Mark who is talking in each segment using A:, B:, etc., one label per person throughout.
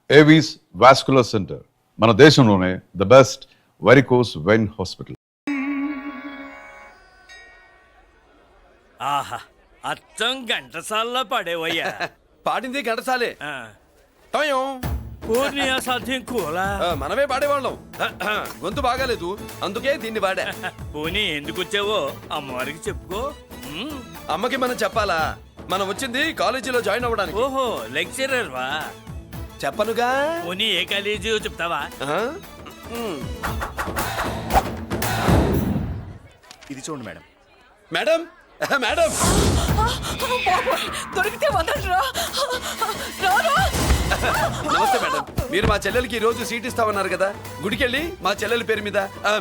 A: Avis vascular centre మన దేశంలోనే the best varicose vein hospital.
B: ఆహా, అచ్చం ఘంటసాల్లో పడేవయ్యా.
C: పాడింది ఘంటసాలే. టయం.
B: పూర్ణియ సాధ్యం కూలా.
C: మనమే పాడేవాళ్ళం. గొంతు బాగాలేదు, అందుకే దీన్ని పాడా.
B: పోనీ ఎందుకు వచ్చావో అమ్మవారికి చెప్పుకో.
C: అమ్మకి మనం చెప్పాలా? మనం వచ్చింది కాలేజీలో జాయిన్ అవ్వడానికి.
B: ఓహో, లెక్చరర్ వా?
C: చెప్పనుగా.
B: పోనీ ఏ కాలేజీ చెప్తావా?
D: ఇది చూడండి మేడం.
C: మేడం మేడం
E: దొరికితే వదలరా.
C: నమస్తే మేడం. మీరు మా చెల్లెలకి ఈ రోజు సీట్ ఇస్తామన్నారు కదా, గుడికెళ్ళి మా చెల్లెలి పేరు మీద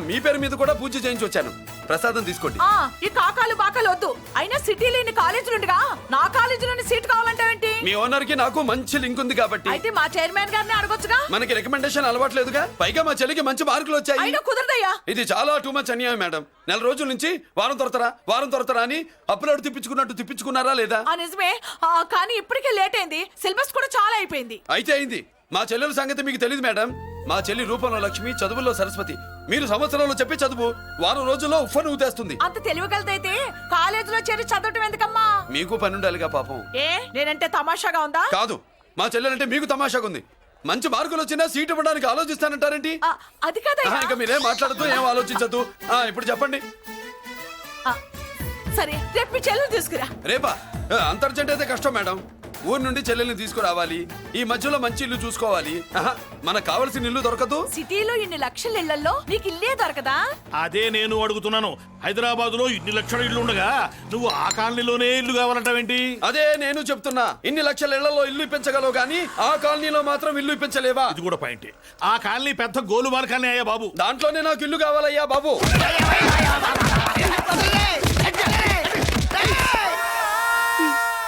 C: మీ పేరు మీద కూడా పూజ చేయించి వచ్చాను. ప్రసాదం తీసుకోండి.
E: ఈ కాకాలు బాకాలు వద్దు. అయినా సిటీ లేని కాలేజీలుండగా నా కాలేజీలోని సీట్ కావాలంటావేంటి?
C: మీ ఓనర్ కి నాకు మంచి లింక్ ఉంది కాబట్టి.
E: అయితే మా చైర్మన్ గారిని అడగొచ్చుగా.
C: మనకి రికమెండేషన్ అలవాట్లేదుగా. పైగా మా చెల్లికి మంచి మార్కులు వచ్చాయి.
E: అయినా కుదరదయ్యా.
C: ఇది చాలా టూ మచ్ అన్యాయం మేడం. నెల రోజుల నుంచి వారం తొరతరా అని అప్లోడ్ తిప్పించుకున్నట్టు తిప్పించుకున్నారా లేదా?
E: నిజమే, కానీ ఇప్పటికే లేట్ అయింది. సిలబస్ కూడా చాలా అయిపోయింది.
C: అయితే అయింది. మా చెల్లెల సంగతి మీకు తెలియదు మేడం. మా చెల్లి రూపంలో లక్ష్మి, చదువుల్లో సరస్వతి. మీరు సంవత్సరంలో చెప్పి చదువు వారం రోజుల్లో ఉఫ్ఫను ఊతేస్తుంది.
E: అంత తెలివిగలదైతే కాలేజీలో చేరి చదవటం ఎందుకమ్మా?
C: మీకు పని ఉండాలిగా పాపం.
E: నేనంటే తమాషాగా ఉందా?
C: కాదు, మా చెల్లెలంటే మీకు తమాషాగా ఉంది. మంచి మార్కులు వచ్చినా సీట్ ఇవ్వడానికి ఆలోచిస్తానంటారేంటి?
E: అది కాదయ్యా.
C: ఇంకా మీరేం మాట్లాడుతూ ఏం ఆలోచించద్దు. ఇప్పుడు చెప్పండి.
E: సరే, రేపు మీ చెల్లెలు తీసుకురా.
C: రేపా? అంత అర్జెంట్ అయితే కష్టం మేడం. ఊరు నుండి చెల్లెల్ని తీసుకురావాలి. ఈ మధ్యలో మంచి ఇల్లు చూసుకోవాలి. మనకు కావలసిన ఇల్లు దొరకదు.
E: సిటీలో ఇన్ని లక్షల ఇళ్లలో నీకు ఇల్లే దొరకదా?
D: అదే నేను అడుగుతున్నాను. హైదరాబాద్ లో ఇన్ని లక్షల ఇల్లు ఉండగా నువ్వు ఆ కాలనీలోనే ఇల్లు కావాలంటావేంటి?
C: అదే నేను చెప్తున్నా. ఇన్ని లక్షల ఇళ్లలో ఇల్లు ఇప్పించగలవు గానీ ఆ కాలనీలో మాత్రం ఇల్లు ఇప్పించలేవా?
D: ఇది కూడా పాయింట్. ఆ కాలనీ పెద్ద గోలుమాల కాలనీ అయ్యా బాబు.
C: దాంట్లోనే నాకు ఇల్లు కావాలయ్యా బాబు.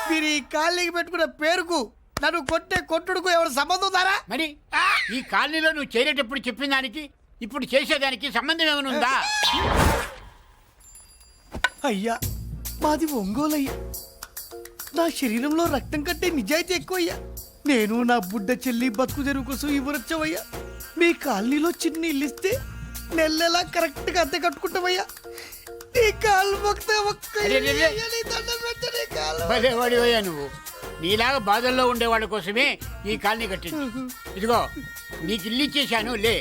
F: మీరు ఈ కాలనీకి పెట్టుకున్న పేరుకు నన్ను కొట్టే కొట్టుడుకు ఎవరు సంబంధం ఉందారా?
G: మరి ఈ కాలనీలో నువ్వు చేరేటప్పుడు చెప్పిన దానికి ఇప్పుడు చేసేదానికి సంబంధం ఏమైనా ఉందా?
F: అయ్యా, మాది ఒంగోలయ్యా. నా శరీరంలో రక్తం కట్టే నిజాయితీ ఎక్కువయ్యా. నేను నా బుడ్డ చెల్లి బతుకు తెరువు కోసం ఇవ్వరొచ్చావయ్యా. మీ కాలనీలో చిన్న ఇల్లు ఇస్తే నెలలా కరెక్ట్ గా అద్దె కట్టుకుంటామయ్యా.
G: భలేవాడివయ్యా నువ్వు. నీలాగా బాధల్లో ఉండేవాళ్ళ కోసమే ఈ కాలనీ కట్టింది. ఇదిగో నీకు ఇల్లు ఇచ్చేశాను, లే.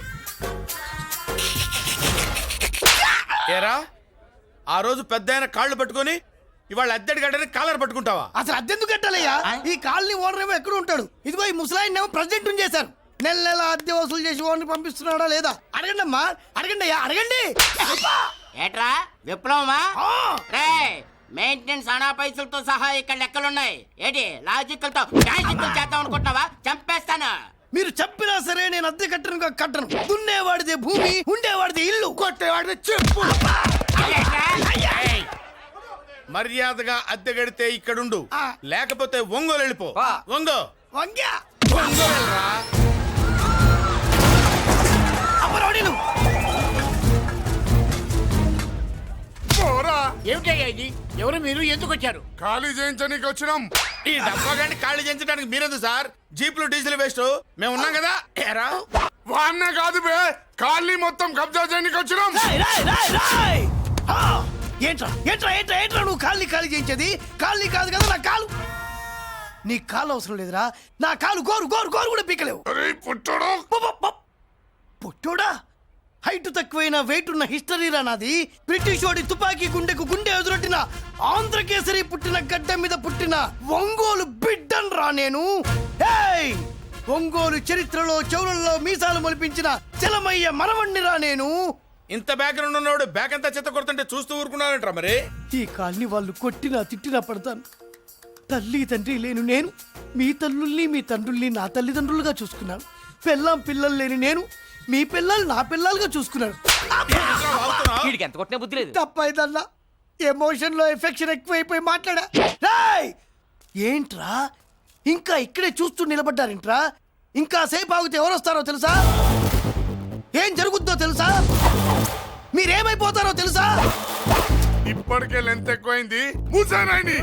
D: ఏరా, ఆ రోజు పెద్ద ఆయన కాళ్ళు పట్టుకొని ఇవాళ అద్దెడి గడ్డని కాలర్ పట్టుకుంటావా?
F: అసలు అద్దెందుకు కట్టాలయ్యా? ఈ కాలనీ ఓనర్ ఏమో ఎక్కడ ఉంటాడు? ఇదిగో ఈ ముసలాయిన్ ఏమో ప్రెసిడెంట్ చేశారు. నెల నెల అద్దె వసూలు చేసి ఓనర్ పంపిస్తున్నాడా లేదా? అడగండి అమ్మా, అడగండి అయ్యా, అడగండి.
G: ఏట్రా విప్లవమా? మెయింటెనెన్స్ అనా పైసలతో సహా ఇక్కడ లెక్కలున్నాయి. ఏంటి లాజికల్ తో మ్యాజికల్ చేద్దాం అనుకుంటున్నావా? చంపేస్తాను.
F: మీరు చెప్పినా సరే నేను అద్దె కట్టను. దున్నేవాడిదే భూమి, ఉండేవాడిదే ఇల్లు, కొట్టేవాడిదే చెప్పు.
D: మర్యాదగా అద్దె గడితే ఇక్కడుండు, లేకపోతే ఒంగోలు వెళ్ళిపో. ఒంగో
F: వంగ్యా
D: వెళ్ళరా.
F: అమరోడిలు
G: ఏమిటయ్యా ఇది? ఎవరు మీరు? ఎందుకు వచ్చారు?
D: ఖాళీ చేయించడానికి వచ్చినాం. ఈ డబ్బా గండి ఖాళీ చేయించడానికి మీరెందుకు సార్? జీపులు డీజిల్ వేస్ట్, మేము ఉన్నాం కదా. ఏరా వాన్నే కాదు బే, ఖాళీ మొత్తం కబ్జా చేయడానికి వచ్చినాం.
F: ఏంట్రా నువ్వు కాళ్ళని ఖాళీ చేయించేది? కాళ్ళని కాదు కదా నా కాలు. నీ కాలు అవసరం లేదురా, నా కాలు గోరు కూడా పీకలేవు. పుట్టోడా? హైట్ తక్కువైన వెయిట్ ఉన్న హిస్టరీరా నాది. బ్రిటిష్ వాడి తుపాకీ గుండెకు గుండె ఎదురొట్టిన ఆంధ్రకేసరి పుట్టిన గడ్డ మీద పుట్టిన ఒంగోలు బిడ్డన్ రా నేను. ఒంగోలు చరిత్రలో చౌరల్లో మీసాలు మొలిపించిన చలమయ్య మనవణ్ణి రా నేను.
D: ఇంత బ్యాక్గ్రౌండ్ ఉన్నవాడు బ్యాక్ అంతా చెత్త కొడుతుంటే చూస్తూ ఊరుకున్నారంట. మరి
F: ఈ కాల్ని వాళ్ళు కొట్టినా తిట్టినా పడతాను. తల్లి తండ్రి లేను నేను మీ తల్లుల్ని మీ తండ్రుల్ని నా తల్లిదండ్రులుగా చూసుకున్నాను. పెళ్ళాం పిల్లలు లేని నేను మీ పిల్లలు నా పిల్లలుగా చూసుకున్నాను. తప్పైదల్లా ఎమోషన్ లో ఎఫెక్షన్ ఎక్కువైపోయి మాట్లాడా. ఏంట్రా ఇంకా ఇక్కడే చూస్తూ నిలబడ్డారేంట్రా? ఇంకా సేపు ఆగితే ఎవరు వస్తారో తెలుసా? ఏం జరుగుద్దో తెలుసా? మీరేమైపోతారో తెలుసా?
D: ఇప్పటికే లెంత్ ఎక్కువైంది. మూసానాయని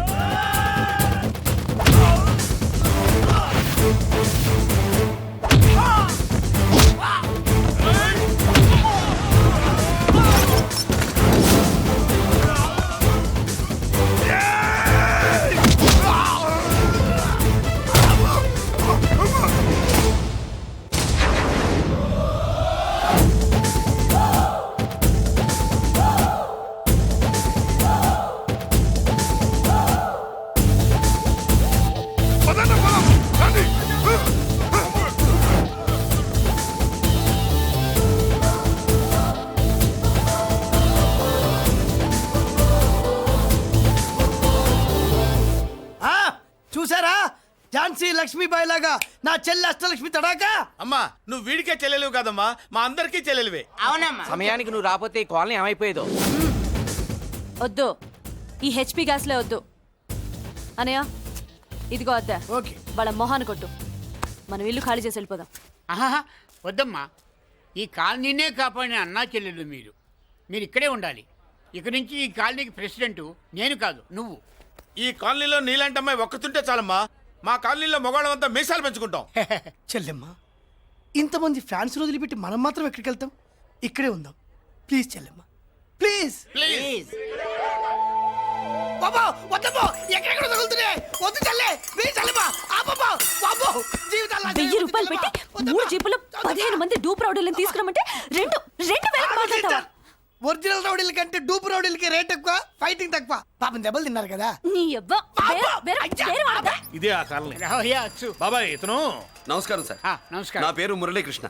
F: లక్ష్మీబాయి లాగా నా చెల్లి అష్టలక్ష్మి తడాకా
D: అమ్మా నువ్వు వీడికే చెల్లెలివి కాదమ్మా మా అందరికీ చెల్లెలివే.
G: అవునమ్మా.
H: సమయానికి నువ్వు రాకపోతే ఈ కాలనీ ఏమైపోయేదో.
I: వద్దు, ఈ హెచ్పి గ్యాస్లే వద్దు. అనయ్య ఇదిగో అద్దా,
F: ఓకే
I: వాళ్ళ మొహాన్ని కొట్టు. మనం ఇల్లు ఖాళీ చేసి వెళ్ళిపోదాం.
G: ఆహా, వద్దమ్మా. ఈ కాలనీనే కాపాడిన అన్నా చెల్లెలు మీరు ఇక్కడే ఉండాలి. ఇక నుంచి ఈ కాలనీకి ప్రెసిడెంట్ నేను కాదు, నువ్వు.
D: ఈ కాలనీలో నీలాంటి అమ్మాయి ఒక్కతుంటే చాలమ్మా. మా కాలనీలో మగవాళ్ళంతా మీసాలు పెంచుకుంటాం.
F: చెల్లెమ్మ, ఇంతమంది ఫ్యాన్స్ వదిలిపెట్టి మనం మాత్రం ఎక్కడికి వెళ్తాం? ఇక్కడే ఉందాం ప్లీజ్ చెల్లెమ్మ, ప్లీజ్. బాబా వద్దమ్మో, ఎక్కడెక్కడ తగులుతున్నాయి, వద్దు చెల్లె, ప్లీజ్ చెల్లెమ్మ, ఆపమ్మా, బాబో, జీవితాలు
I: 1000 రూపాయలు పెట్టి 3 జీపులు 15 మంది డూప్ రౌడీలను తీసుకురమ్మంటే 2,000 మాట్లాడతావా?
F: ఒరిజినల్ రౌడీల కంటే డూప్ రౌడీలకి రేట్ ఎక్కువ, ఫైటింగ్ తక్కువ. పాపం దెబ్బలు తిన్నారు కదా.
I: నీ యవ్వ, వేరే వాడదా?
D: ఇదే ఆ కాలనీ.
G: రావయ్యా, అచ్చు.
D: బాబాయ్ ఇతను
C: నమస్కారం సార్.
G: నమస్కారం.
C: నా పేరు మురళీకృష్ణ.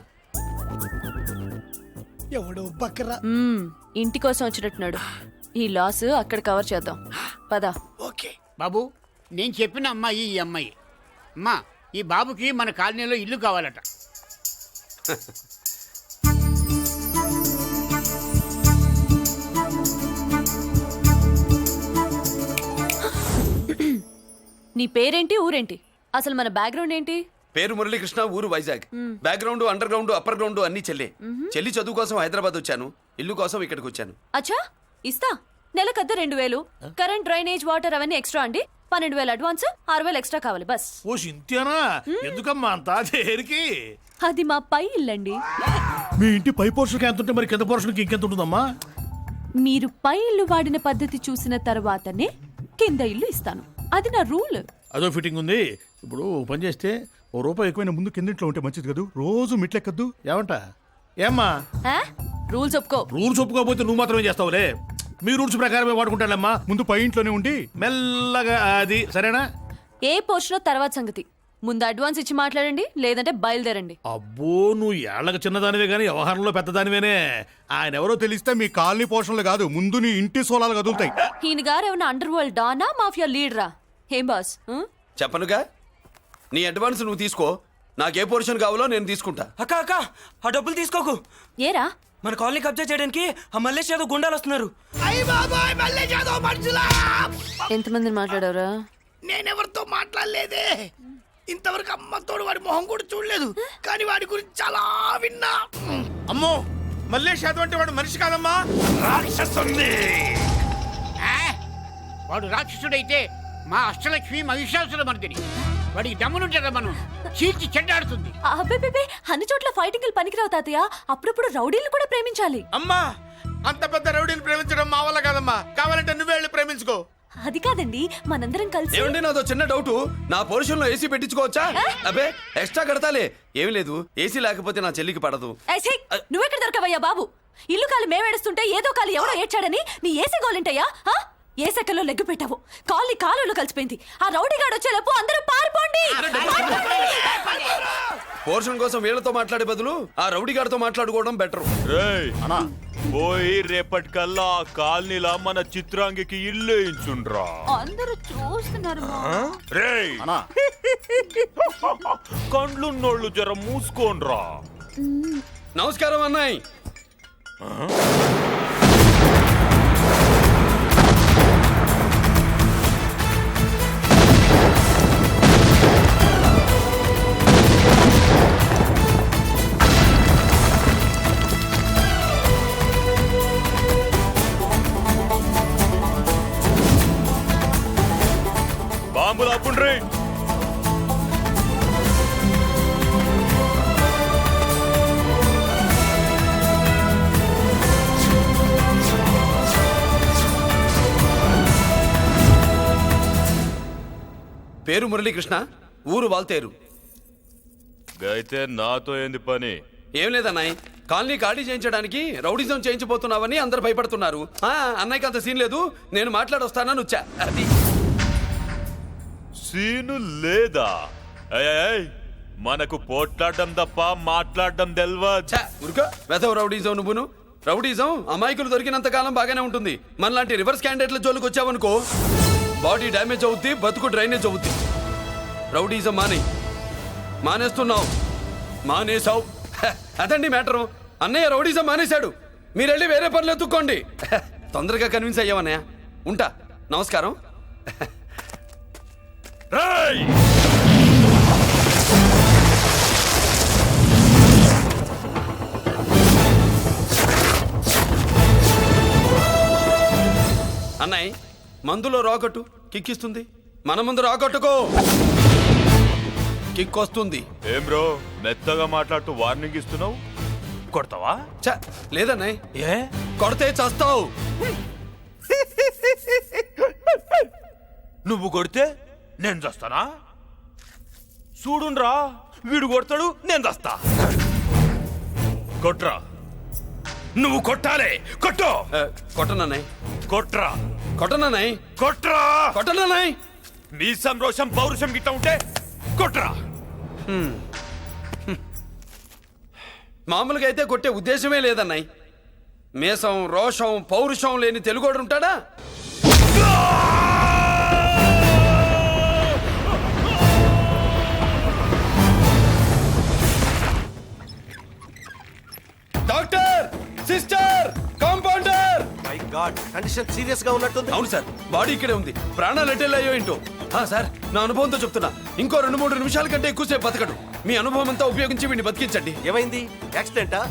F: ఎవడో బక్కరా.
I: ఇంటి కోసం వచ్చినట్టున్నాడు. ఈ లాస్ అక్కడ కవర్ చేద్దాం పద.
F: ఓకే
G: బాబు, నేను చెప్పిన అమ్మాయి ఈ అమ్మాయి. అమ్మా, ఈ బాబుకి మన కాలనీలో ఇల్లు కావాలట.
I: నీ పేరేంటి, ఊరేంటి, అసలు మన బ్యాక్గ్రౌండ్ ఏంటి?
C: పేరు మురళీకృష్ణ, ఊరు Vizag. Background, under ground, upper ground అన్ని చెల్లి. చెల్లి చదువు కోసం హైదరాబాద్ వచ్చాను, ఇల్లు కోసం ఇక్కడికి వచ్చాను.
I: అచ్చా, ఇస్తా. నెలకద్ద 2000, కరెంట్, డ్రైనేజ్, వాటర్ అవన్నీ ఎక్స్ట్రా అండి. 12,000 అడ్వాన్స్, 6,000 ఎక్స్ట్రా కావాలి బస్.
D: ఓ సింత్యానా, ఎందుకమ్మా అంతా దేనికి?
I: అది మా పై ఇల్లండి.
D: మీ ఇంటి పై పోర్షన్కి ఎంత ఉంటే మరి కింద పోర్షన్కి ఇంకెంత ఉంటుందమ్మా?
I: మీరు పై ఇల్లు వాడిన పద్ధతి చూసిన తర్వాతనే కింద ఇల్లు ఇస్తాను. అది నా రూల్.
J: అదో ఫిట్టింగ్ ఉంది. ఇప్పుడు పని చేస్తే ₹1 ఎక్కువైనా ముందు కిందింట్లో ఉంటే మంచిది కదా, రోజు మిట్లెక్కద్దు. ఏమంటా? ఏమ్మా
I: రూల్స్ ఒప్పుకో.
J: రూల్స్ ఒప్పుకోకపోతే నువ్వు మాత్రమే చేస్తావులే. మీ రూల్స్ ప్రకారమే వాడుకుంటానమ్మా. ముందు పై ఇంట్లోనే ఉండి మెల్లగా, అది సరేనా?
I: ఏ పోర్షనో తర్వాత సంగతి. ముందు అడ్వాన్స్ ఇచ్చి మాట్లాడండి, లేదంటే బయలుదేరండి.
J: అబ్బో, నువ్వు ఏళ్ళకి చిన్నదానివే కానీ వ్యవహారంలో పెద్దదానివేనే. ఆయన ఎవరో తెలిస్తే మీ కాలనీ పోషణలు కాదు, ముందు నీ ఇంటి సోలాలు కదులుతాయి.
I: ఈయన గారు ఏమన్నా అండర్ వరల్డ్ డానా, మాఫియా లీడరా? ఏం బాస్?
C: చెప్పనుగా, నీ అడ్వాన్స్ నువ్వు తీసుకో, నాకే పోర్షన్ కావాలో నేను తీసుకుంటా.
H: అక్క అక్క, ఆ డబ్బులు తీసుకోకు.
I: ఏరా?
H: మన కాలనీ కబ్జా చేయడానికి ఆ మల్లేష్ యాదవ్ గుండాలు వస్తున్నారు.
F: అయ్య బాబాయ్, మళ్ళీ చదువు మనుషులా.
I: ఎంతమందిని మాట్లాడారా?
F: నేనెవరితో మాట్లాడలేదే. ఇంతవరకు అమ్మతోడు వాడి మొహం కూడా చూడలేదు, కానీ వాడి గురించి చాలా విన్నా.
D: అమ్మో, మల్లేష్ యాదవ్ అంటే వాడు మనిషి కాదమ్మా, రాక్షసుని.
G: వాడు రాక్షసుడైతే మా అష్టలక్ష్మి మహిషాసుల మర్దిని. వాడికి దమ్మునుంటారా మనం చీల్చి చెడ్డాడుతుంది.
I: అబ్బే, అన్ని చోట్ల ఫైటింగ్ పనికిరావు తాతయ్య. అప్పుడప్పుడు రౌడీలు కూడా ప్రేమించాలి.
D: అమ్మా, అంత పెద్ద రౌడీని ప్రేమించడం మా వల్ల కాదమ్మా. కావాలంటే నువ్వే వెళ్ళి ప్రేమించుకో.
I: అది కాదండి, మనందరం కలిసి.
C: ఏమండి, నాదో చిన్న డౌట్. నా పోర్షన్ లో ఏసీ పెట్టించుకోవచ్చా? అబ్బే, ఎక్స్ట్రా కడతాలే. ఏమి లేదు, ఏసీ లేకపోతే నా చెల్లికి పడదు.
I: నువ్వెక్కడ దొరకవయ్యా బాబు? ఇల్లు కాలు మేమేడుస్తుంటే ఏదో కాలు ఎవరో ఏడ్చాడని నీ ఏసీ గోలింటయ్యా? ఏ సెకల్లో లెగ్గు పెట్టావు? కాలి కాలులో కలిసిపోయింది. ఆ రౌడీ గాడు వచ్చేలోపు అందరూ పారిపోండి.
C: పోర్షన్ కోసం వీళ్ళతో మాట్లాడే బదులు ఆ రౌడీ గారితో మాట్లాడుకోవడం బెటర్.
K: పోయి రేపటికల్లా ఆ కాలనీలా మన చిత్రాంగికి ఇల్లు ఇచ్చుండ్రా.
I: అందరూ చూస్తున్నారు.
K: రేయ్, కండ్లున్నోళ్ళు జర మూసుకోండ్రా.
C: నమస్కారం అన్నాయ్.
K: బాంబులు ఆపుండ్రి.
C: పేరు మురళీకృష్ణ, ఊరు వాల్తేరు.
K: అయితే నాతో ఏంది పని?
C: ఏం లేదన్నాయ్, కాలనీ ఖాళీ చేయించడానికి రౌడిజం చేయించబోతున్నావని అందరు భయపడుతున్నారు. అన్నయ్యకి అంత సీన్ లేదు, నేను మాట్లాడొస్తానని వచ్చా. అది
K: సీను లేదా? మనకు పోట్లాడడం తప్ప మాట్లాడడం తెల్వా.
C: ఉరుకో, వెధవ రౌడీజం. నువ్వును రౌడీజం అమాయకులు దొరికినంత కాలం బాగానే ఉంటుంది. మనలాంటి రివర్స్ క్యాండిడేట్ల జోలికి వచ్చావనుకో, బాడీ డ్యామేజ్ అవుద్ది, బతుకు డ్రైనేజ్ అవుద్ది. రౌడీజం మాని మానేస్తున్నావు. మానేసావు. అదండి మ్యాటరు. అన్నయ్య రౌడీజం మానేశాడు. మీరెళ్ళి వేరే పనులు ఎత్తుక్కోండి. తొందరగా కన్విన్స్ అయ్యామన్నయ్య. ఉంటా. నమస్కారం.
K: రేయ్!
C: అన్నయ్య మందులో రాకట్టు కిక్కిస్తుంది. మన ముందు రాకట్టుకో, కిక్ వస్తుంది.
K: ఏం బ్రో మెత్తగా మాట్లాడుతూ వార్నింగ్ ఇస్తున్నావు? కొడతావా?
C: చ లేదన్నయ్య,
K: ఏ
C: కొడితే చస్తావు.
K: నువ్వు కొడితే నేను చస్తానా? చూడుండ్రా, వీడు కొడతాడు, నేను చస్తా. కొట్రా, నువ్వు కొట్టాలి. కొట్టు.
C: కొట్టనన్నయ్య,
K: కొట్రా,
C: కొట్టనన్నయ్య,
K: కొట్రా,
C: కొట్టనన్నయ్య.
K: మీ సంరోషం పౌరుషం గిట్ట ఉంటే కొట్రా.
C: మామూలుగా అయితే కొట్టే ఉద్దేశమే లేదన్నయ్య. మేషం, రోషం, పౌరుషం లేని తెలుగోడు ఉంటాడా? Doctor, sister, compounder.
L: My God, condition serious గా ఉన్నట్టుంది.
C: అవును సార్, బాడీ ఇక్కడే ఉంది. ప్రాణాలు ఎట్టెళ్ళాయో ఏంటో. సార్, నా అనుభవంతో చెప్తున్నా, ఇంకో 2-3 నిమిషాల కంటే ఎక్కువసేపు బతకడు. మీ అనుభవం అంతా ఉపయోగించి వీడిని బతికించండి.
L: ఏమైంది? యాక్సిడెంటా?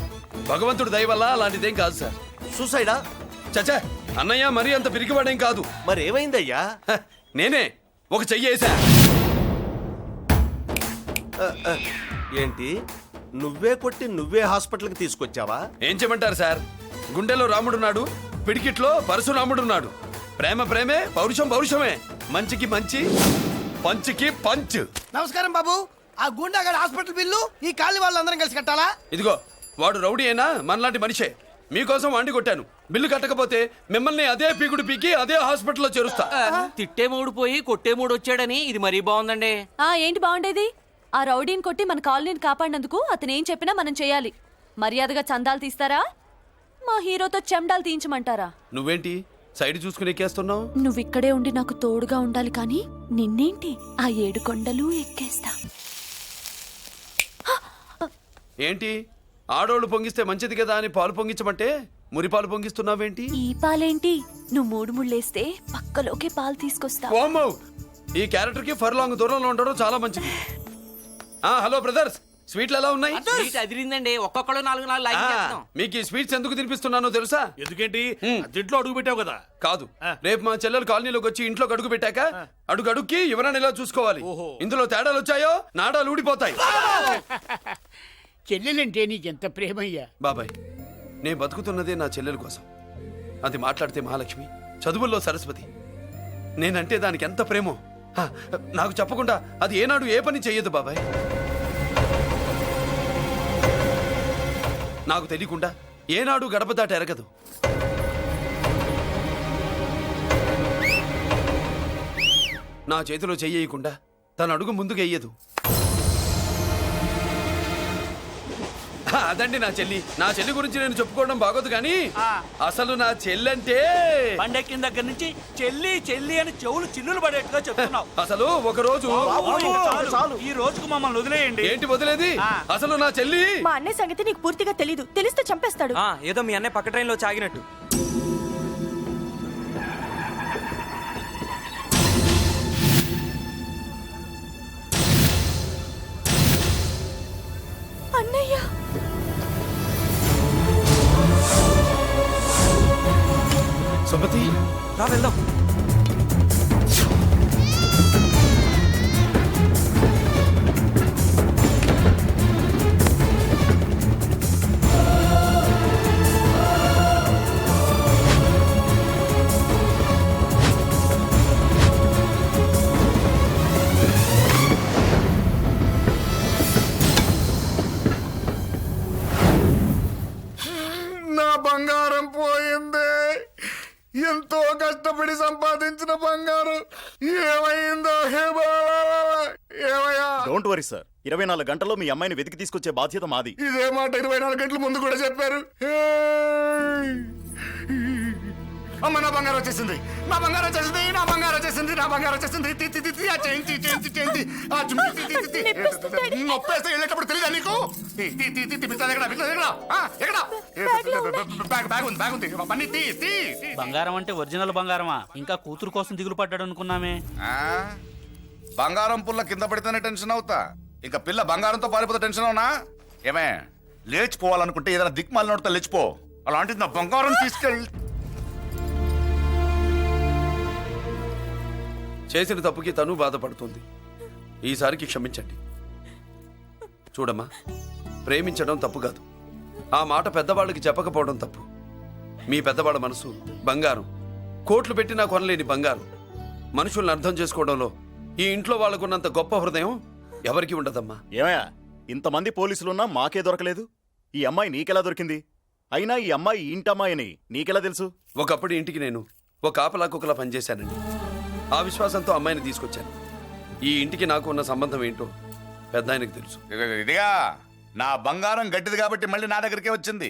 C: భగవంతుడి దయ వల్ల అలాంటిదేం కాదు సార్.
L: సూసైడా?
C: చచ్చా, అన్నయ్య మరీ అంత పిరికివాడేం కాదు.
L: మరి ఏమైందయ్యా?
C: నేనే ఒక చెయ్యేసా.
L: ఏంటి, నువ్వే కొట్టి నువ్వే హాస్పిటల్కి తీసుకొచ్చావా?
C: ఏం చేయమంటారు సార్, గుండెలో రాముడున్నాడు, పిడికిట్లో పరశురాముడున్నాడు. ప్రేమ ప్రేమే, పౌరుషం పౌరుషమే. మంచికి మంచి, పంచికి పంచ్.
F: నమస్కారం బాబు. ఆ గుండాగడ్ హాస్పిటల్ బిల్లు ఈ కాలనీ వాళ్ళందరం కలిసి కట్టాలా?
C: ఇదిగో, వాడు రౌడీ అయినా మనలాంటి మనిషే. మీకోసం వండి కొట్టాను. బిల్లు కట్టకపోతే మిమ్మల్ని అదే పీకుడు పీకి అదే హాస్పిటల్లో చేరుస్తా.
H: తిట్టే మూడు పోయి కొట్టే మూడు వచ్చాడని ఇది మరీ బాగుందండి.
I: ఏంటి బాగుండేది? ఆ రౌడీని కొట్టి మన కాలనీని కాపాడినందుకు అతను ఏం చెప్పినా మనం చేయాలి. మర్యాదగా చందాలు తీస్తారా, మా హీరోతో చెండాలు తీయించమంటారా?
C: నువ్వేంటి సైడ్ చూసుకుని ఎక్కేస్తున్నావు?
I: నువ్విక్కడే ఉండి నాకు తోడుగా ఉండాలి, కానీ నిన్నేంటి ఆ 7 కొండలు ఎక్కేస్తా.
C: ఏంటి, ఆడోళ్ళు పొంగిస్తే మంచిది కదా అని పాలు పొంగించమంటే మురిపాలు పొంగిస్తున్నావేంటి?
I: ఈ పాలేంటి, నువ్వు 3 ముళ్ళేస్తే పక్కలోకే పాలు తీసుకొస్తా.
C: ఓమ్మో, ఈ క్యారెక్టర్ కి ఫర్ లాంగ్ దూరంలో ఉండడం చాలా మంచిది. హలో బ్రదర్స్, స్వీట్లు ఎలా ఉన్నాయి?
H: అదిరిందండి, ఒక్కొక్కడు 4 లైక్ చేస్తాం.
C: మీకు ఈ స్వీట్స్ ఎందుకు తినిపిస్తున్నానో తెలుసా?
J: ఎందుకేంటి? అదింట్లో అడుగు పెట్టావు కదా.
C: కాదు, రేపు మా చెల్లెలు కాలనీలోకి వచ్చి ఇంట్లో అడుగు పెట్టాక అడుగు అడుక్కి ఎవరైనా ఇలా చూసుకోవాలి. ఇందులో తేడాలు వచ్చాయో నాడాలు ఊడిపోతాయి.
G: చెల్లెలంటే నీకెంత ప్రేమయ్యా.
C: బాబాయ్, నేను బతుకుతున్నదే నా చెల్లెల కోసం. అది మాట్లాడితే మహాలక్ష్మి, చదువుల్లో సరస్వతి. నేనంటే దానికి ఎంత ప్రేమో నాకు చెప్పకుండా అది ఏనాడు ఏ పని చెయ్యదు బాబాయ్. నాకు తెలియకుండా ఏనాడు గడప దాట ఎరగదు. నా చేతిలో చెయ్యకుండా తన అడుగు ముందుకు వెయ్యదు. అదండి నా చెల్లి. నా చెల్లి గురించి నేను చెప్పుకోవడం బాగోదు కానీ అసలు నా చెల్లంటే
B: పండెక్కిన దగ్గర నుంచి చెల్లి చెల్లి అని చెవులు చిల్లులు పడేట్టుగా చెప్తున్నావు.
C: అసలు ఒక రోజు
B: ఈ రోజుకు మమ్మల్ని వదిలేయండి.
C: ఏంటి వదిలేది? అసలు నా చెల్లి.
I: మా అన్నయ్య సంగతి నీకు పూర్తిగా తెలీదు. తెలిస్తే చంపేస్తాడు.
H: ఏదో మీ అన్నయ్య పక్క ట్రైన్లో చాగినట్టు.
I: అన్నయ్య,
C: సుమతి,
H: రా వెళ్దాం.
D: నా బంగారం పోయింది. ఎంతో కష్టపడి సంపాదించిన బంగారం ఏమైందో? హే బాబా, ఏమయ్యా?
M: డోంట్ వరీ సార్, 24 గంటల్లో మీ అమ్మాయిని వెతికి తీసుకొచ్చే బాధ్యత మాది.
D: ఇదే మాట 24 గంటల ముందు కూడా చెప్పారు. అమ్మ నా బంగారం వచ్చేసింది, నా బంగారం వచ్చేసింది, నా బంగారం వచ్చేసింది, నా బంగారం వచ్చేసింది. తి, తి, తి, తి, ఆ చేయించి చేయించి చేయించి ఆ జుమ్మి తి, తి, తి, తి. నొప్పేస్తే వెళ్ళేటప్పుడు తెలియదా నీకు? తి, తి, తి, తి, తి, పిస్తాది ఎక్కడ? పిస్తాది ఎక్కడ? ఎక్కడ? బ్యాగ్ ఉంది, బ్యాగ్ ఉంది. పని తీ, తీ, తీ.
B: బంగారం అంటే ఒరిజినల్ బంగారమా? ఇంకా కూతురు కోసం దిగులు పడ్డాడు అనుకున్నామే.
D: బంగారం పుల్ల కింద పడితేనే టెన్షన్ అవుతా, ఇంకా పిల్ల బంగారంతో పారిపోతే టెన్షన్ అవునా? ఏమే లేచిపోవాలనుకుంటే ఏదైనా దిక్మాల నోడితే లేచిపో, అలాంటిది నా బంగారం తీసుకెళ్ళి.
C: చేసిన తప్పుకి తను బాధపడుతుంది. ఈసారికి క్షమించండి. చూడమ్మా, ప్రేమించడం తప్పు కాదు, ఆ మాట పెద్దవాళ్ళకి చెప్పకపోవడం తప్పు. మీ పెద్దవాళ్ళ మనసు బంగారం, కోట్లు పెట్టినా కొనలేని బంగారం. మనుషుల్ని అర్థం చేసుకోవడంలో ఈ ఇంట్లో వాళ్ళకున్నంత గొప్ప హృదయం ఎవరికి ఉండదమ్మా.
M: ఏమయ్యా, ఇంతమంది పోలీసులున్నా మాకే దొరకలేదు. ఈ అమ్మాయి నీకెలా దొరికింది? అయినా ఈ అమ్మాయి ఈ ఇంటమ్మాయి అని నీకెలా తెలుసు?
C: ఒకప్పుడు ఇంటికి నేను ఒక ఆపలాకుకలా పనిచేశానండి. ఆ విశ్వాసంతో అమ్మాయిని తీసుకొచ్చాను. ఈ ఇంటికి నాకు ఉన్న సంబంధం ఏంటో పెద్ద ఆయనకు తెలుసు.
D: ఇదిగా నా బంగారం గట్టిది కాబట్టి మళ్ళీ నా దగ్గరికే వచ్చింది.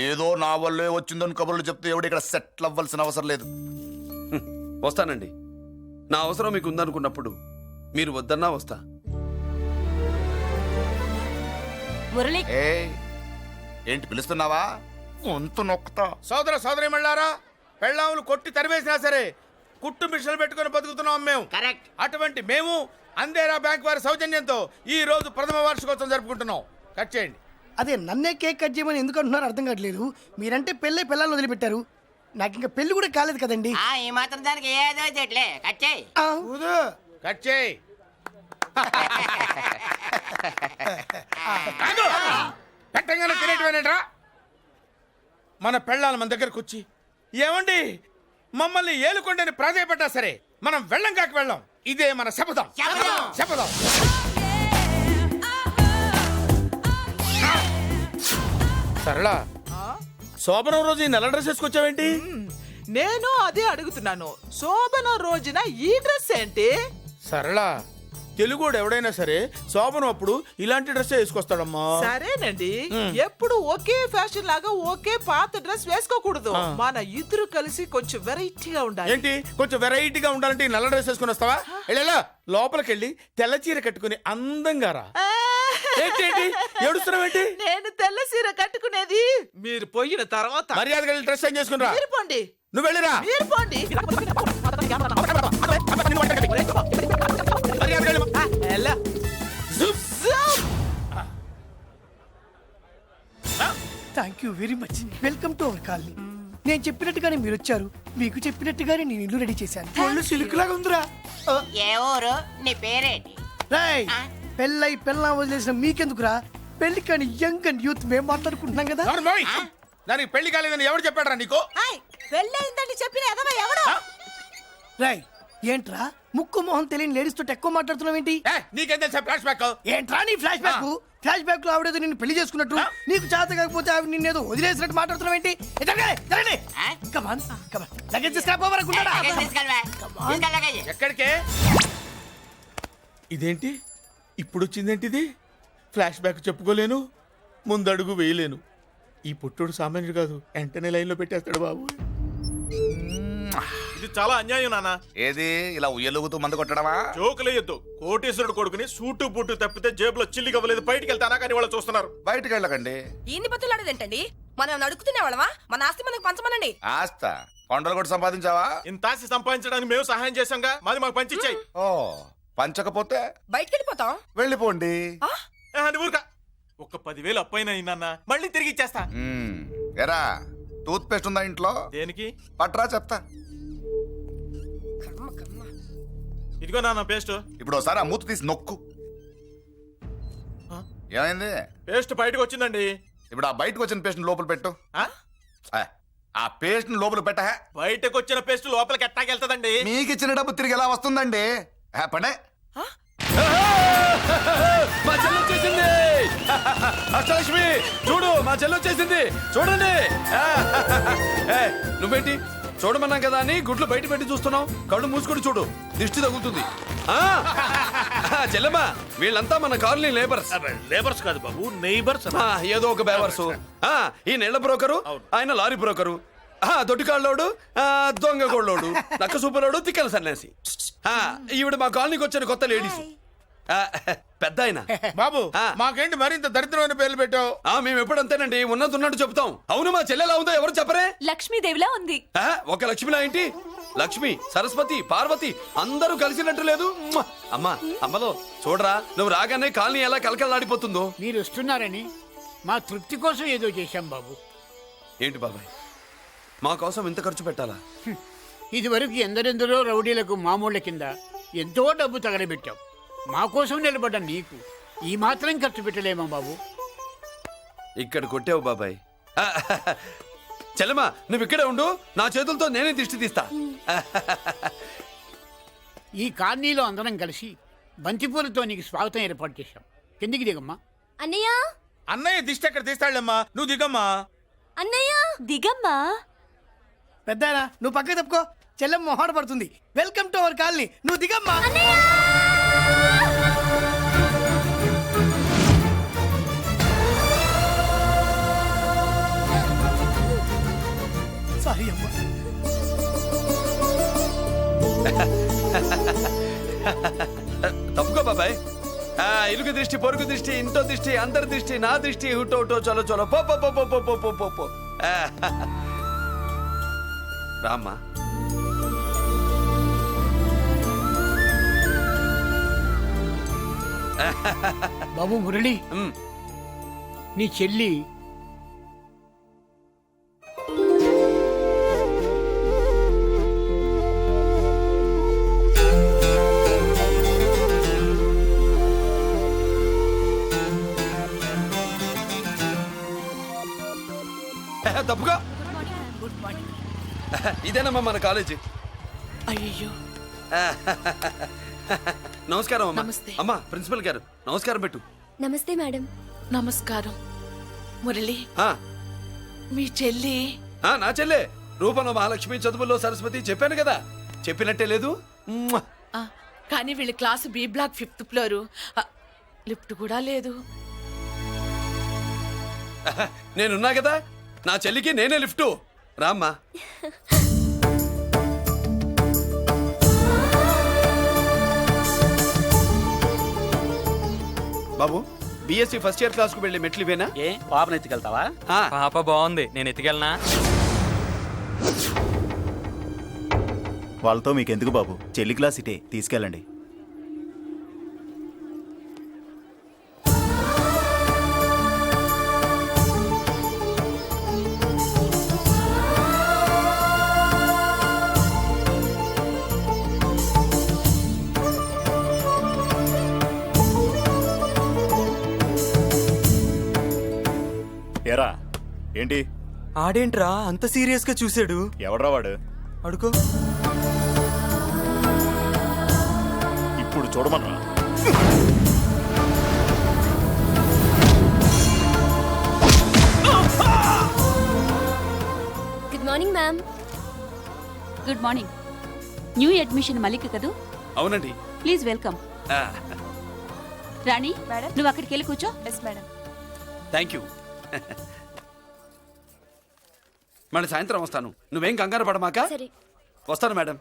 D: ఏదో నా వల్లే వచ్చిందని కబుర్లు చెప్తే ఎవడు ఇక్కడ సెటిల్ అవ్వాల్సిన అవసరం లేదు.
C: వస్తానండి. నా అవసరం మీకు ఉందనుకున్నప్పుడు మీరు వద్దన్నా వస్తా.
I: మురళి,
D: ఏంటి పిలుస్తున్నావా? గొంతు నొక్కుతా.
J: సోదర సోదరి మళ్ళారా, పెళ్ళాములు కొట్టి తరివేసినా సరే కుట్టు మిషన్లు పెట్టుకుని బతుకుతున్నాం మేము.
G: కరెక్ట్.
J: అటువంటి మేము అందేరా బ్యాంక్ వారి సౌజన్యంతో ఈ రోజు ప్రథమ వార్షికోత్సవం జరుపుకుంటున్నాం. కట్ చేయండి.
F: అదే నన్నే కేక్ కట్ చేయమని ఎందుకు అంటున్నారో అర్థం కావట్లేదు. మీరంటే పెళ్ళే పిల్లలు వదిలిపెట్టారు, నాకు ఇంకా పెళ్లి కూడా కాలేదు కదండి.
G: ఈ మాత్రం దానికి ఏదో చెట్లే కట్ చేయి.
J: కట్ చేయి. పెట్టంగానే తినేటివేనేట్రా? మన పెళ్ళాలు మన దగ్గరకు వచ్చి ఏమండి మమ్మల్ని ఏలుకొండని ప్రాధాయపడ్డా సరే మనం వెళ్ళం కాక వెళ్ళం. ఇదే మన శపథం. శపథం. సరళ, శోభనం రోజు ఈ నల్ల డ్రెస్ వేసుకొచ్చావేంటి?
E: నేను అదే అడుగుతున్నాను. శోభన రోజున ఈ డ్రెస్ ఏంటి?
J: సరళ, తెలుగుడు ఎవడైనా సరే శోభనం అప్పుడు ఇలాంటి డ్రెస్ వేసుకొస్తాడమ్మా.
E: సరేనండి, ఎప్పుడు ఒకే ఫ్యాషన్ లాగా ఒకే పాత డ్రెస్ వేసుకోకూడదు. మన ఇద్దరు కలిసి కొంచెం వెరైటీగా ఉండాలి.
J: ఏంటి కొంచెం వెరైటీగా ఉండాలంటే ఈ నల్ల డ్రెస్ వేసుకుని వస్తావా? వెళ్ళా లోపలికి వెళ్ళి తెల్ల చీర కట్టుకుని అందంగా రా. ఏంటి ఏడుస్తున్నావేంటి?
E: నేను తెల్ల సీర కట్టుకునేది మీరు పోయిన తర్వాత.
J: మర్యాదగా వెళ్ళి డ్రెస్ చేంజ్ చేసుకుని రా.
E: మీరు పోండి.
J: నువ్వు వెళ్ళిరా.
E: మీరు పోండి.
F: Thank you very much. Welcome to our colony. నేను చెప్పినట్టుగానే మీరు వచ్చారు, మీకు చెప్పినట్టుగానే నేను ఇల్లు రెడీ చేశాను. ఒళ్ళు సిల్క్ లాగా ఉందిరా.
G: ఏ ఊరు? నీ పేరేంటి?
F: రాయ్, పెళ్ళై పెళ్ళా వదిలేసిన మీకెందుకురా? పెళ్లి కాని యంగ్ అండ్ యూత్ మేము మాట్లాడుకుంటున్నాం కదా.
J: దానికి పెళ్లి కాలేదని ఎవరు చెప్పాడరా నీకు?
E: పెళ్ళయిందని చెప్పిన ఎదవ ఎవడు?
F: రాయ్, ఏంట్రా ముక్కు మొహం తెలియని లేడీస్ తోటి ఎక్కువ మాట్లాడుతున్నావు ఏంటి?
J: నీకేం తెలుసా ఫ్లాష్ బ్యాక్?
F: ఏంట్రా నీ ఫ్లాష్ బ్యాక్? ఫ్లాష్ బ్యాక్ లో ఆవిడేదో నిన్ను పెళ్లి చేసుకున్నట్టు, నీకు చేత కాకపోతే ఆవిడ నిన్నేదో వదిలేసినట్టు మాట్లాడుతున్నావు ఏంటి?
J: ఎక్కడికే? ఇదేంటి ఇప్పుడు వచ్చిందేంటి? ఇది ఫ్లాష్ బ్యాక్ చెప్పుకోలేను, ముందడుగు వేయలేను. ఈ పుట్టుడు సామాన్యుడు కాదు, వెంటనే లైన్ లో పెట్టేస్తాడు బాబు.
K: ఇది చాలా అన్యాయం నాన్న.
D: ఏది ఇలా ఉయ్యలుగుతూ మందు కొట్టడమా?
K: జోకులేయొద్దు. కోటేశ్వరుడు కొడుకుని సూటు బూటు తప్పితే జేబులో చిల్లి కవ్వలేదు, బయటికి వెళ్తానా కానీ వాళ్ళు చూస్తున్నారు.
D: బయటికి వెళ్ళకండి.
E: ఈయన్ని బతులాడేదేంటండి? మనం నడుకుతున్న వాళ్ళమా? మన ఆస్తి మనకు పంచమనండి.
D: ఆస్త కొండలు కూడా సంపాదించావా?
K: ఇంత ఆస్తి సంపాదించడానికి మేము సహాయం చేశాంగా, మాది మాకు పంచిచ్చాయి.
D: ఓ, పంచకపోతే
E: బయటికి వెళ్ళిపోతాం.
D: వెళ్ళిపోండి.
K: ఊరుక. ఒక్క 10,000 అప్పైనా నాన్న, మళ్ళీ తిరిగి ఇచ్చేస్తా.
D: ఎరా, టూత్ పేస్ట్ ఉందా ఇంట్లో?
K: దేనికి?
D: పట్రా చెప్తా.
K: ఇదిగో నాన్న పేస్ట్.
D: ఇప్పుడు ఒకసారి ఆ మూత తీసి నొక్కు. ఏమైంది?
K: పేస్ట్ బయటకు వచ్చిందండి.
D: ఇప్పుడు ఆ బయటకు వచ్చిన పేస్ట్ లోపల పెట్టు. ఆ పేస్ట్ లోపల పెట్ట.
K: బయటకు వచ్చిన పేస్ట్ లోపలికి ఎట్టాకెళ్తదండి?
D: మీకు ఇచ్చిన డబ్బు తిరిగి ఎలా వస్తుందండి? పడే.
C: మా చెల్లి వచ్చేసింది. అష్టలక్ష్మి చూడు, మా చెల్లి వచ్చేసింది. చూడండి. నువ్వేంటి చూడమన్నాం కదా అని గుడ్లు బయట పెట్టి చూస్తున్నావు? కళ్ళు మూసుకొని చూడు, దిష్టి తగులుతుంది. చెల్లెమ్మా, వీళ్ళంతా మన కాలనీ లేబర్స్.
J: లేబర్స్ కాదు బాబు, నైబర్స్.
C: ఏదో ఒక బేవర్సు. ఈ నెల బ్రోకరు, ఆయన లారీ బ్రోకరు. దొడ్డికాళ్ళోడు దొంగ గోళ్ళోడు నక్క సూపరోడు తిక్కల సన్యాసి ఈవిడ మా కాలనీకి వచ్చిన కొత్త లేడీస్ పెద్ద ఆయన
J: బాబు మాకేంటి మరింత దరిద్రమైన పేర్లు పెట్టావు?
C: మేము ఎప్పుడంతేనండి ఉన్నట్టు చెప్తాం. అవును మా చెల్లెలా ఉందో ఎవరు చెప్పరే?
I: లక్ష్మీదేవిలా ఉంది.
C: ఒక లక్ష్మిలా ఏంటి? లక్ష్మి, సరస్వతి, పార్వతి అందరూ కలిసినట్టు లేదు. అమ్మా అమ్మలో చూడరా, నువ్వు రాగానే కాలనీ ఎలా కలకలాడిపోతుందో.
G: మీరు వస్తున్నారని మా తృప్తి కోసం ఏదో చేశాం బాబు.
C: ఏంటి బాబాయ్, మా కోసం ఇంత ఖర్చు పెట్టాలా?
G: ఇదివరకు ఎందరెందరో రౌడీలకు మామూళ్ళ కింద ఎంతో డబ్బు తగలబెట్టాం. మా కోసం నిలబడ్డ నీకు ఈ మాత్రం ఖర్చు పెట్టలేమా బాబు?
C: ఇక్కడ కొట్టావు బాబాయ్. చెల్లెమా నువ్వు ఇక్కడే ఉండు, నా చేతులతో నేనే దిష్టి తీస్తా.
G: ఈ కాలనీలో అందరం కలిసి బంతిపూలతో నీకు స్వాగతం ఏర్పాటు చేశాం. కిందికి దిగమ్మా.
I: అన్నయ్య
J: అన్నయ్య దిష్టి ఎక్కడ తీస్తాడమ్మా, నువ్వు దిగమ్మా.
I: అన్నయ్య దిగమ్మా.
F: పెద్దాయనా నువ్వు పక్కకి తప్పుకో, చెల్లెమ్మ మొహాట పడుతుంది. వెల్కమ్ టు అవర్ కాలనీ, నువ్వు దిగమ్మా. సారీ అమ్మా.
C: తప్పుకో బాబాయ్. ఇరుగు దృష్టి, పొరుగు దృష్టి, ఇంటో దృష్టి, అందరి దృష్టి, నా దృష్టి, హుటో హుటో చలో చలో పో పో పో పో పో పో పో పో. రామ్మా.
G: బాబు మురళి, నీ చెల్లి
C: తప్పుకో. ఇదేనమ్మా మన కాలేజీ.
E: అయ్యో
C: నమస్కారం అమ్మా.
E: నమస్తే.
C: అమ్మా ప్రిన్సిపల్ గారు నమస్కారం పెట్టు.
I: నమస్తే మేడం.
E: నమస్కారం. మురళి,
C: ఆ,
E: మీ చెల్లి
C: నా చెల్లె రూపంలో మహాలక్ష్మి, చదువుల్లో సరస్వతి. చెప్పాను కదా, చెప్పినట్టే లేదు.
E: కానీ వీళ్ళ class B block 5th floor. Lift కూడా లేదు.
C: నేనున్నా కదా, నా చెల్లికి నేనే లిఫ్ట్. రామ్మా. బాబు, బిఎస్సి ఫస్ట్ ఇయర్ క్లాస్ కు వెళ్ళి మెట్లు ఇవేనా?
B: ఏ పాపను ఎత్తుకెళ్తావా?
H: పాప బాగుంది, నేను ఎత్తుకెళ్ళనా?
M: వాళ్ళతో మీకెందుకు బాబు, చెల్లి క్లాస్ ఇటే, తీసుకెళ్ళండి. ఏరా ఏంటి?
H: ఆడేంట్రా అంత సీరియస్ గా చూసాడు?
M: ఎవడ్రా వాడు?
H: అడుకో.
M: ఇప్పుడు చూడమనరా.
I: Good morning ma'am. Good morning. New admission Mallika కదూ?
C: అవునండి.
I: Please welcome. రాణి, నువ్వు అక్కడికి వెళ్ళి కూర్చో. Yes madam.
C: Thank you. మళ్ళీ సాయంత్రం వస్తాను, నువ్వేం కంగారు పడమాక. వస్తాను మేడం.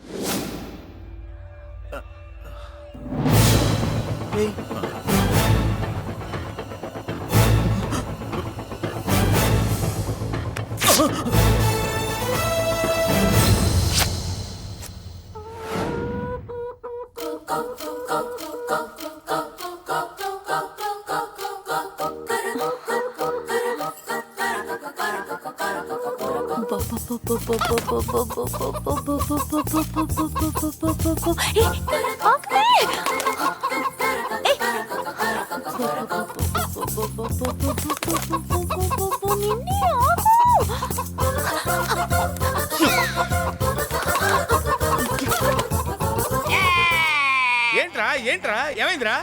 J: ఏంట్రా ఏంట్రా ఏమైందిరా?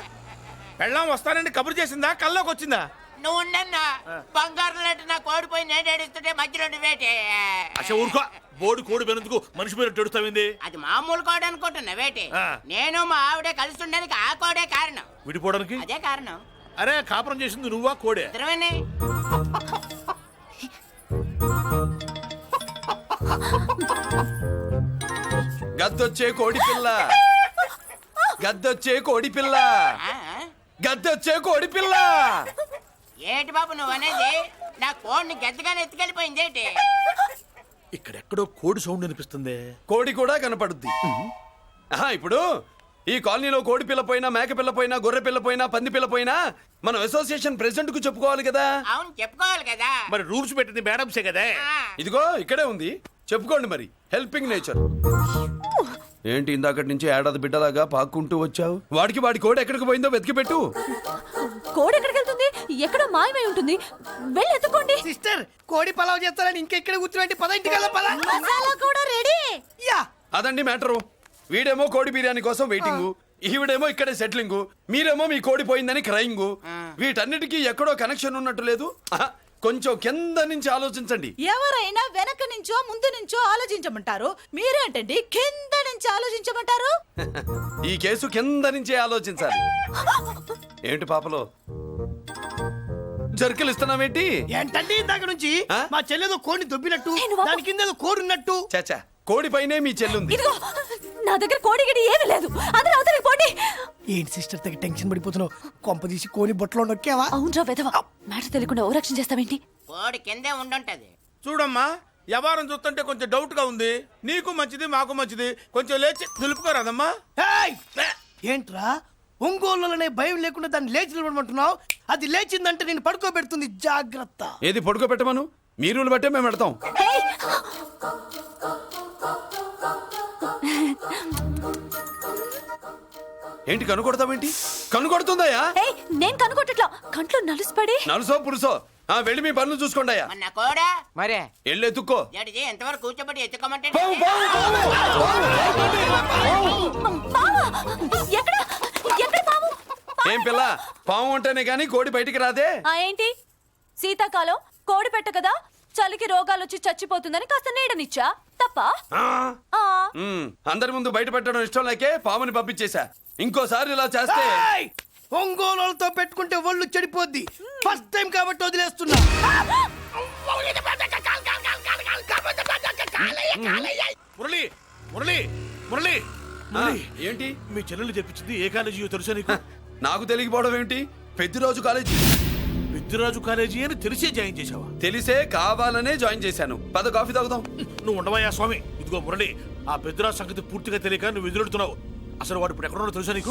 J: పెళ్ళాం వస్తానండి కబురు చేసిందా, కల్లోకి వచ్చిందా?
G: నువ్వు ఉండన్నా బంగారం లాంటి నా కోడిపోయి నేను ఏడుస్తుంటే మధ్యలో వేటే.
K: అసలు ఊరుకో, బోడి కోడి పెనందుకు మనిషి మీద తెడుస్తావింది.
G: అది మామూలు కోడి అనుకుంటున్నా వేటే. నేను మా ఆవిడే కలిసి ఉండడానికి ఆ కోడే కారణం.
K: విడిపోవడానికి
G: అదే కారణం.
K: అరే కాపురం చేసింది నువ్వా కోడే?
G: ఇద్దరమేనే.
C: గద్దొచ్చే కోడి పిల్ల గద్దొచ్చే కోడి పిల్ల గద్దొచ్చే కోడి పిల్ల.
G: ఏంటి బాబు నువ్వు అనేది? నా కోడిని గద్దగానే ఎత్తుకెళ్ళిపోయింది ఏంటి?
B: ఇక్కడెక్కడో కోడి సౌండ్ అనిపిస్తుంది.
C: కోడి కూడా కనపడుద్ది. ఆహా, ఇప్పుడు ఈ కాలనీలో కోడి పిల్ల పోయినా, మేక పిల్ల పోయినా, గొర్రె పిల్ల పోయినా, పంది పిల్ల పోయినా మనం అసోసియేషన్ ప్రెసిడెంట్ కు చెప్పుకోవాలి కదా.
G: అవును చెప్పుకోవాలి కదా.
B: మరి రూల్స్ పెట్టింది మేడమ్సే కదా.
C: ఇదిగో ఇక్కడే ఉంది, చెప్పుకోండి మరి. Helping nature. ఏంటి ఇందాకటి నుంచి ఏడాది బిడ్డలాగా పాక్కుంటూ వచ్చావు? వాడి కోడి ఎక్కడికి పోయిందో వెతికి పెట్టు.
I: కోడి ఎక్కడికి వెళ్తుంది? ఎక్కడో మాయమై ఉంటుంది. వెళ్ళి ఎత్తుకోండి.
F: సిస్టర్ కోడి పలావ్ చేస్తారని ఇంకెక్కడ కూర్చోండి. పద ఇంటికి పద.
I: మసాలా కూడా రెడీ.
F: యా
C: అదండి మ్యాటరు. వీడేమో కోడి బిర్యానీ కోసం వెయిటింగ్, ఈవిడేమో ఇక్కడే సెటిలింగ్, మీరేమో మీ కోడి పోయిందని క్రయింగ్. వీటన్నిటికీ ఎక్కడో కనెక్షన్ ఉన్నట్టు లేదు. ఆహా, కొంచెం కింద నుంచి ఆలోచించండి.
E: ఎవరైనా వెనక నుంచో ముందు నుంచో ఆలోచించమంటారు, మీరేంటండి కింద నుంచి ఆలోచించమంటారు?
C: ఈ కేసు కింద నుంచే ఆలోచించాలి. ఏంటి పాపలో జర్కలు ఇస్తున్నావేంటి?
F: ఏంటంటే ఇందాక నుంచి
C: ఆ?
F: మా చెల్లెదో కోడిని దొబ్బినట్టు,
I: నేను
F: దాని కింద ఏదో కోడి ఉన్నట్టు.
C: చాచా, కోడి పైనే మీ చెల్లుంది.
I: ఇదిగో నా దగ్గర కోడి గిడి ఏమీ లేదు. అందరూ అవతలికి పోండి.
F: ఏంటి సిస్టర్ దగ్గర టెన్షన్ పడిపోతున్నావు? కొంప తీసి కోని బొట్టలో నొక్కావా?
I: అవునరా వెధవ. మ్యాటర్ తెలియకుండా ఓ రక్షణ చేస్తావేంటి?
G: కోడి కిందే ఉండుంటది.
J: చూడమ్మా, వ్యవహారం చూస్తుంటే కొంచెం డౌట్ గా ఉంది. నీకు మంచిది, మాకు మంచిది. కొంచెం లేచి నిలుపుకోరాదమ్మా.
F: ఏయ్! ఏంట్రా ఒంగోలులోనే భయం లేకుండా దాన్ని లేచి నిలబడమంటున్నావు? అది లేచిందంటే నేను పడుకోబెడుతుంది. జాగ్రత్త.
C: ఏది పడుకోబెట్టమను? మీ రూల్ బట్టే మేము పెడతాం.
I: హేయ్!
C: ఏంటి కనుకొడతావేంటి? కనుకొడుతుందయ్యా?
I: హేయ్, నేను కనుగొట్టట్లా. కంట్లో నలుసుపడి.
C: నలుసో పురుసో వెళ్ళి మీ పనులు చూసుకోండి అయ్యా.
G: మన కోడా
H: మరే
C: వెళ్ళి ఎత్తుక్కో.
G: జడిది ఎంతవరకు కూర్చోబెట్టి ఎత్తుకోమంటే
C: పావు, పావు,
I: పావా! ఎక్కడ ఎక్కడ పాము?
C: ఏం పిల్ల, పాము అంటేనే గాని కోడి బయటికి రాదే.
I: ఏంటి శీతాకాలం కోడి పెట్ట కదా, చలికి రోగాలు వచ్చి చచ్చిపోతుందని కాస్త నీడనిచ్చా. తప్ప?
C: అందరి ముందు బయట పెట్టడం ఇష్టం లేకే పాముని పంపించేశా. ఇంకోసారి ఇలా చేస్తే
F: ఏయ్! ఒంగోలులతో పెట్టుకుంటే ఒళ్ళు చెడిపోద్ది. ఫస్ట్ టైం కాబట్టి వదిలేస్తున్నా.
B: మురళి మురళి మురళి
C: ఏంటి
B: మీ చెల్లెలు చెప్పించింది ఏ కాలేజీ తెలుసా నీకు?
C: నాకు తెలియకపోవడం ఏంటి? పెద్దిరాజు కాలేజీ.
B: పెద్దిరాజు కాలేజీ అని తెలిసే జాయిన్ చేసావా?
C: తెలిసే కావాలనే జాయిన్ చేశాను. పద కాఫీ తాగుదాం.
B: నువ్వు ఉండవయ్యా స్వామి. ఇదిగో మురళి, ఆ పెద్దిరాజు సంగతి పూర్తిగా తెలియక నువ్వు ఎదురెడుతున్నావు. అసలు వాడు ఇప్పుడు ఎక్కడున్నాడో తెలుసా నీకు?